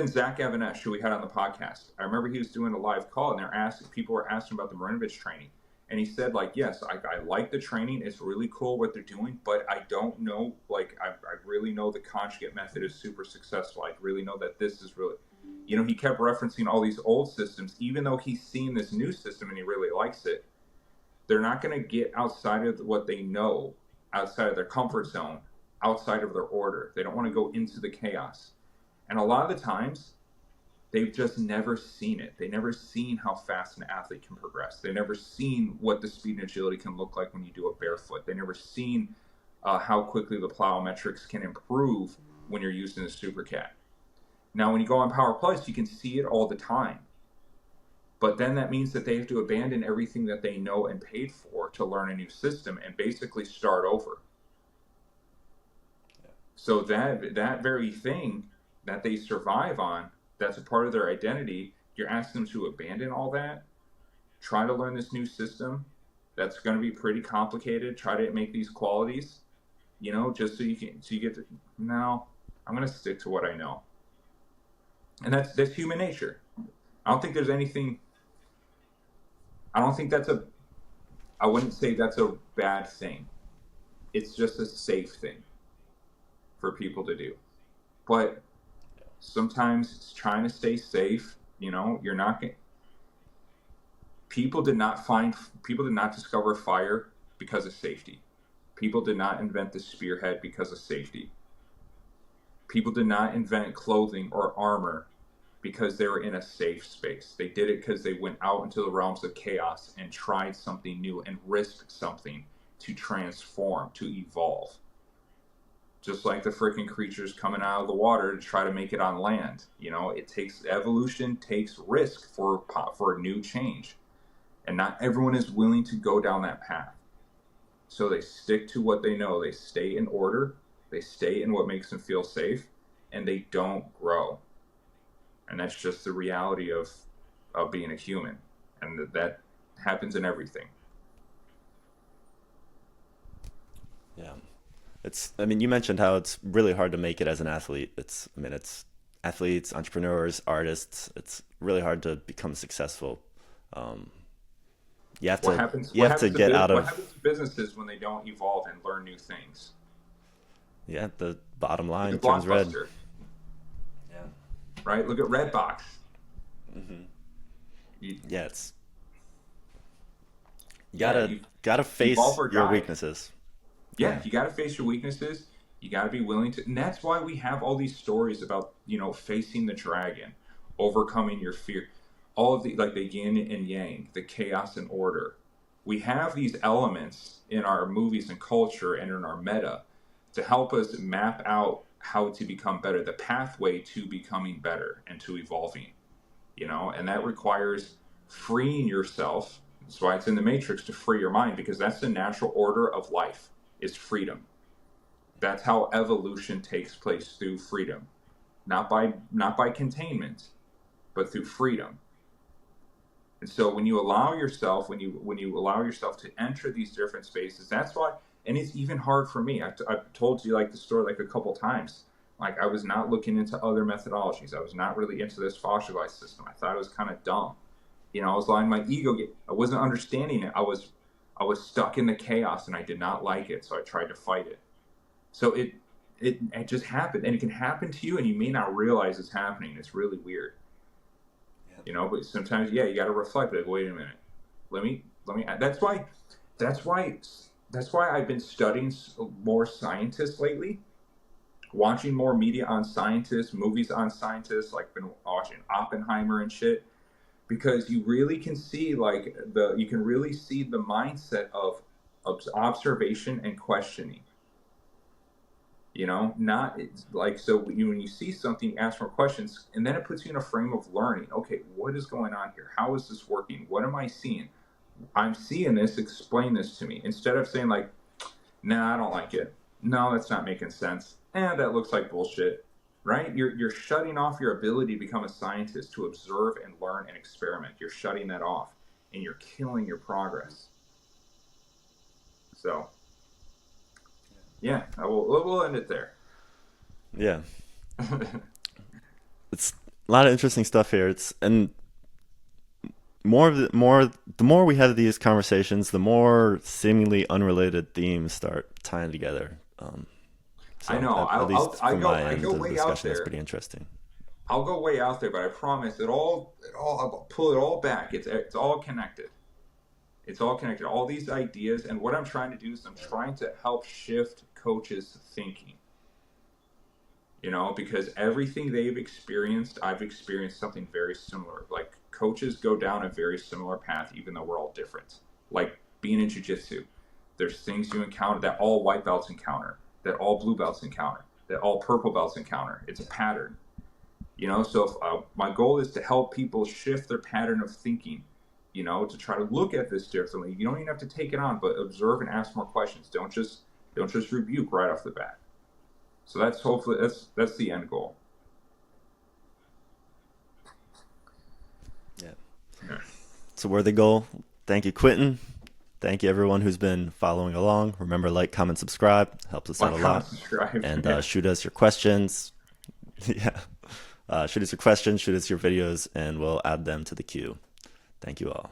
Zach Avanesh, who we had on the podcast, I remember he was doing a live call, and people were asking about the Marinovich training. And he said, like, yes, I like the training. It's really cool what they're doing, but I don't know, like, I really know the conjugate method is super successful. I really know that this is really, he kept referencing all these old systems, even though he's seen this new system and he really likes it. They're not going to get outside of what they know, outside of their comfort zone, outside of their order. They don't want to go into the chaos. And a lot of the times, they've just never seen it. They've never seen how fast an athlete can progress. They've never seen what the speed and agility can look like when you do it barefoot. They've never seen how quickly the plyometrics can improve when you're using the supercat. Now, when you go on Power Plus, you can see it all the time. But then that means that they have to abandon everything that they know and paid for to learn a new system and basically start over. Yeah. So that very thing that they survive on, that's a part of their identity. You're asking them to abandon all that, try to learn this new system that's going to be pretty complicated, try to make these qualities, just so you get to, no, I'm going to stick to what I know. And that's human nature. I don't think there's anything, I wouldn't say that's a bad thing. It's just a safe thing for people to do. But sometimes it's trying to stay safe. You're not going. People did not discover fire because of safety. People did not invent the spearhead because of safety. People did not invent clothing or armor because they were in a safe space. They did it because they went out into the realms of chaos and tried something new and risked something to transform, to evolve. Just like the freaking creatures coming out of the water to try to make it on land. Evolution takes risk for a new change. And not everyone is willing to go down that path. So they stick to what they know. They stay in order. They stay in what makes them feel safe. And they don't grow. And that's just the reality of being a human. And that happens in everything. Yeah. I mean, you mentioned how it's really hard to make it as an athlete. It's athletes, entrepreneurs, artists. It's really hard to become successful. Um, you have What to, happens? you have to get out What of, happens to businesses when they don't evolve and learn new things? yeah, the bottom Look line at turns red. Blockbuster, Yeah. right? Look at Redbox. Hmm. You, Yeah, you yeah, gotta evolve face or your die. weaknesses. Yeah, Yeah. you got to face your weaknesses. You got to be willing to, and that's why we have all these stories about facing the dragon, overcoming your fear, all of the like the yin and yang, the chaos and order. We have these elements in our movies and culture and in our meta to help us map out how to become better, the pathway to becoming better and to evolving. And that requires freeing yourself. That's why it's in the Matrix, to free your mind, because that's the natural order of life, is freedom. That's how evolution takes place, through freedom, not by containment, but through freedom. And so when you allow yourself, when you allow yourself to enter these different spaces, that's why. And it's even hard for me. I've told you like the story like a couple times. Like, I was not looking into other methodologies. I was not really into this fossilized system. I thought it was kind of dumb. I was letting my ego get. I wasn't understanding it. I was stuck in the chaos, and I did not like it. So I tried to fight it. So it just happened, and it can happen to you, and you may not realize it's happening. It's really weird. But sometimes, yeah, you got to reflect. Like, wait a minute, let me. That's why I've been studying more scientists lately, watching more media on scientists, movies on scientists. Like, been watching Oppenheimer and shit, because you really can see you can really see the mindset of observation and questioning. Not it's like, so when you see something, ask more questions, and then it puts you in a frame of learning. Okay, what is going on here? How is this working? What am I seeing? I'm seeing this. Explain this to me. Instead of saying like, nah, I don't like it. No, that's not making sense. And that looks like bullshit. Right? You're shutting off your ability to become a scientist, to observe and learn and experiment. You're shutting that off, and you're killing your progress. So, yeah, we'll end it there. Yeah. It's a lot of interesting stuff here. And the more we have these conversations, the more seemingly unrelated themes start tying together. I So know. at least from my I end, go the way out discussion is there. pretty interesting. I'll go way out there, but I promise I'll pull it all back. It's all connected. It's all connected. All these ideas, and what I'm trying to do is I'm trying to help shift coaches' thinking. Because everything they've experienced, I've experienced something very similar. Like, coaches go down a very similar path, even though we're all different. Like, being in jiu-jitsu, there's things you encounter that all white belts encounter, that all blue belts encounter, that all purple belts encounter. It's a pattern. So if, my goal is to help people shift their pattern of thinking, to try to look at this differently. You don't even have to take it on, but observe and ask more questions. Don't just rebuke right off the bat. So that's the end goal. Yeah. Yeah. It's a worthy goal. Thank you, Quintin. Thank you, everyone who's been following along. Remember, like, comment, subscribe. Helps us out a lot. Subscribe. And shoot us your questions. Yeah. Shoot us your questions, shoot us your videos, and we'll add them to the queue. Thank you all.